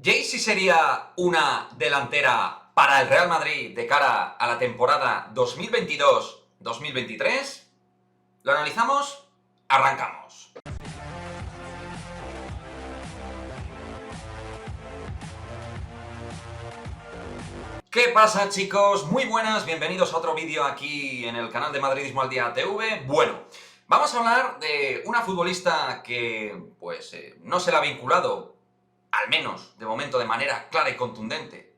¿Jaycee sería una delantera para el Real Madrid de cara a la temporada 2022-2023? ¿Lo analizamos? Arrancamos. ¿Qué pasa, chicos? Muy buenas, bienvenidos a otro vídeo aquí en el canal de Madridismo al Día TV. Bueno, vamos a hablar de una futbolista que, no se la ha vinculado, al menos de momento de manera clara y contundente,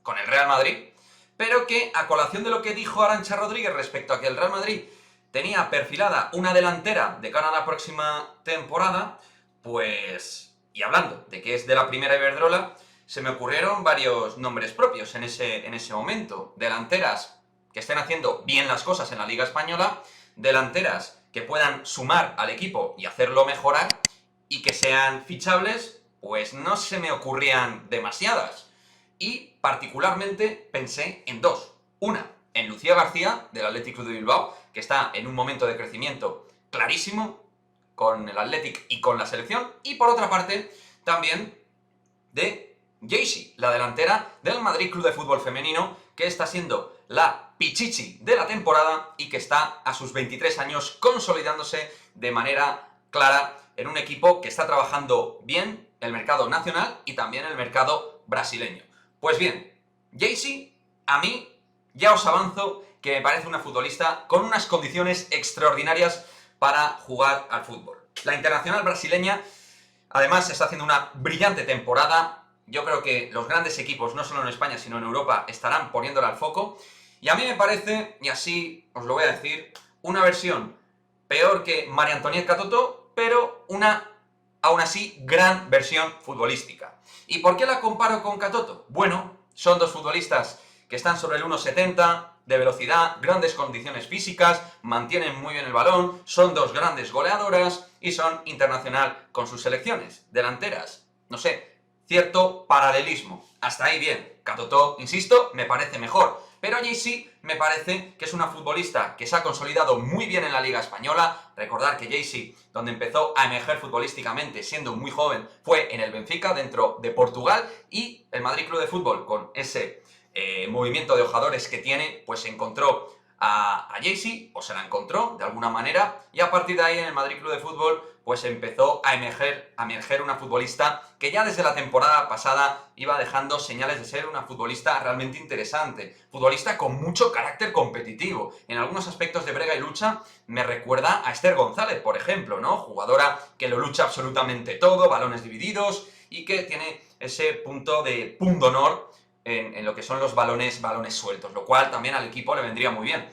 con el Real Madrid, pero que, a colación de lo que dijo Arantxa Rodríguez respecto a que el Real Madrid tenía perfilada una delantera de cara a la próxima temporada, y hablando de que es de la primera Iberdrola, se me ocurrieron varios nombres propios en ese momento. Delanteras que estén haciendo bien las cosas en la Liga Española, delanteras que puedan sumar al equipo y hacerlo mejorar, y que sean fichables, pues no se me ocurrían demasiadas. Y particularmente pensé en dos. Una, en Lucía García, del Athletic Club de Bilbao, que está en un momento de crecimiento clarísimo con el Athletic y con la selección. Y por otra parte, también de Jaycee, la delantera del Madrid Club de Fútbol Femenino, que está siendo la pichichi de la temporada y que está a sus 23 años consolidándose de manera clara en un equipo que está trabajando bien el mercado nacional y también el mercado brasileño. Pues bien, Jaycee, a mí, ya os avanzo que me parece una futbolista con unas condiciones extraordinarias para jugar al fútbol. La internacional brasileña, además, está haciendo una brillante temporada. Yo creo que los grandes equipos, no solo en España, sino en Europa, estarán poniéndola al foco. Y a mí me parece, y así os lo voy a decir, una versión peor que María Antonieta Katoto, pero una, aún así, gran versión futbolística. ¿Y por qué la comparo con Katoto? Bueno, son dos futbolistas que están sobre el 1,70 de velocidad, grandes condiciones físicas, mantienen muy bien el balón, son dos grandes goleadoras y son internacional con sus selecciones. Delanteras, no sé, cierto paralelismo. Hasta ahí bien. Katoto, insisto, me parece mejor. Pero Jaycee me parece que es una futbolista que se ha consolidado muy bien en la Liga Española. Recordar que Jaycee, donde empezó a emerger futbolísticamente siendo muy joven, fue en el Benfica, dentro de Portugal, y el Madrid Club de Fútbol, con ese movimiento de hojadores que tiene, pues encontró a Jaycee, o se la encontró de alguna manera, y a partir de ahí en el Madrid Club de Fútbol pues empezó a emerger una futbolista que ya desde la temporada pasada iba dejando señales de ser una futbolista realmente interesante, futbolista con mucho carácter competitivo. En algunos aspectos de brega y lucha me recuerda a Esther González, por ejemplo, ¿no? Jugadora que lo lucha absolutamente todo, balones divididos, y que tiene ese punto de pundonor en lo que son los balones sueltos, lo cual también al equipo le vendría muy bien.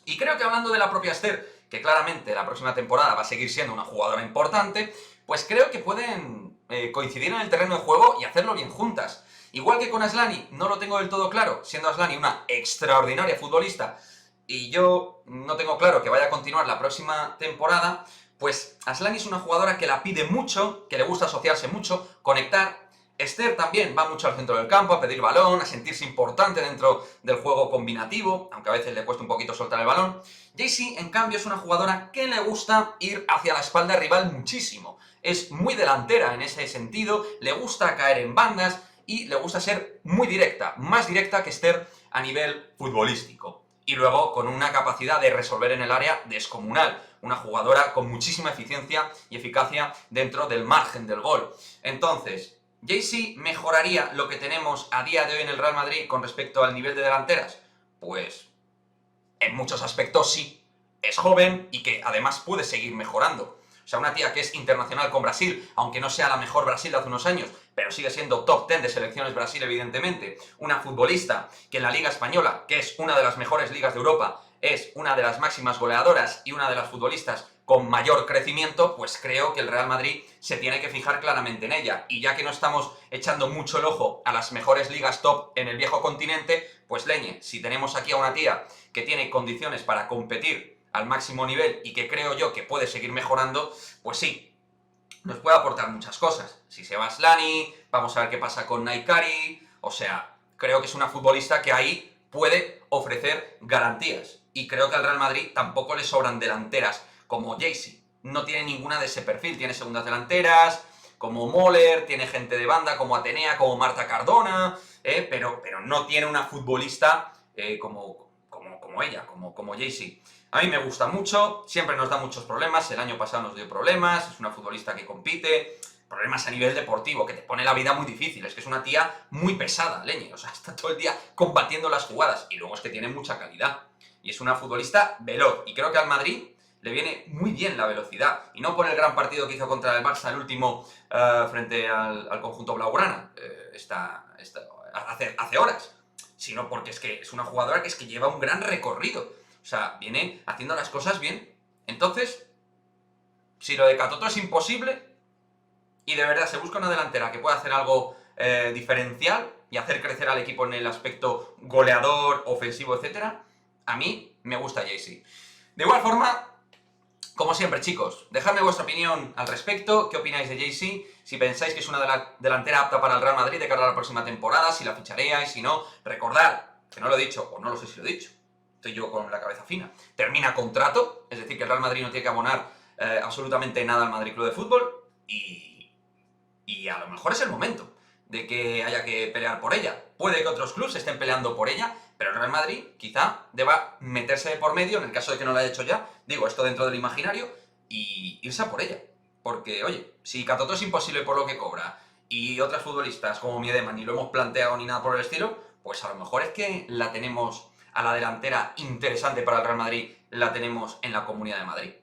Y creo que, hablando de la propia Esther, que claramente la próxima temporada va a seguir siendo una jugadora importante, pues creo que pueden coincidir en el terreno de juego y hacerlo bien juntas. Igual que con Aslani, no lo tengo del todo claro, siendo Aslani una extraordinaria futbolista, y yo no tengo claro que vaya a continuar la próxima temporada, pues Aslani es una jugadora que la pide mucho, que le gusta asociarse mucho, conectar. Esther también va mucho al centro del campo, a pedir balón, a sentirse importante dentro del juego combinativo, aunque a veces le cuesta un poquito soltar el balón. Jaycee, en cambio, es una jugadora que le gusta ir hacia la espalda rival muchísimo. Es muy delantera en ese sentido, le gusta caer en bandas y le gusta ser muy directa, más directa que Esther a nivel futbolístico. Y luego con una capacidad de resolver en el área descomunal, una jugadora con muchísima eficiencia y eficacia dentro del margen del gol. Entonces, ¿Jaycee mejoraría lo que tenemos a día de hoy en el Real Madrid con respecto al nivel de delanteras? Pues en muchos aspectos sí. Es joven y que además puede seguir mejorando. O sea, una tía que es internacional con Brasil, aunque no sea la mejor Brasil de hace unos años, pero sigue siendo top 10 de selecciones Brasil, evidentemente. Una futbolista que en la Liga Española, que es una de las mejores ligas de Europa, es una de las máximas goleadoras y una de las futbolistas con mayor crecimiento, pues creo que el Real Madrid se tiene que fijar claramente en ella. Y ya que no estamos echando mucho el ojo a las mejores ligas top en el viejo continente, pues leñe, si tenemos aquí a una tía que tiene condiciones para competir al máximo nivel y que creo yo que puede seguir mejorando, pues sí, nos puede aportar muchas cosas. Si se va Aslani, vamos a ver qué pasa con Naikari, o sea, creo que es una futbolista que ahí puede ofrecer garantías. Y creo que al Real Madrid tampoco le sobran delanteras como Jaycee. No tiene ninguna de ese perfil, tiene segundas delanteras, como Moller, tiene gente de banda como Atenea, como Marta Cardona, pero no tiene una futbolista como ella, como Jaycee. A mí me gusta mucho, siempre nos da muchos problemas, el año pasado nos dio problemas, es una futbolista que compite, problemas a nivel deportivo, que te pone la vida muy difícil, es que es una tía muy pesada, leñe, o sea, está todo el día combatiendo las jugadas, y luego es que tiene mucha calidad, y es una futbolista veloz, y creo que al Madrid le viene muy bien la velocidad, y no por el gran partido que hizo contra el Barça, el último, frente al conjunto blaugrana, hace horas, sino porque es que es una jugadora que lleva un gran recorrido, o sea, viene haciendo las cosas bien. Entonces, si lo de Katoto es imposible, y de verdad se busca una delantera que pueda hacer algo diferencial y hacer crecer al equipo en el aspecto goleador, ofensivo, etc., a mí me gusta Jaycee. De igual forma, como siempre, chicos, dejadme vuestra opinión al respecto, qué opináis de Jaycee, si pensáis que es una delantera apta para el Real Madrid de cara a la próxima temporada, si la ficharíais, si no, recordad, que no lo he dicho, o no lo sé si lo he dicho, estoy yo con la cabeza fina, termina contrato, es decir, que el Real Madrid no tiene que abonar absolutamente nada al Madrid Club de Fútbol, y a lo mejor es el momento de que haya que pelear por ella. Puede que otros clubes estén peleando por ella, pero el Real Madrid quizá deba meterse de por medio, en el caso de que no lo haya hecho ya, digo, esto dentro del imaginario, y irse a por ella. Porque, oye, si Katoto es imposible por lo que cobra, y otras futbolistas como Miedema ni lo hemos planteado ni nada por el estilo, pues a lo mejor es que la tenemos a la delantera interesante para el Real Madrid, la tenemos en la Comunidad de Madrid.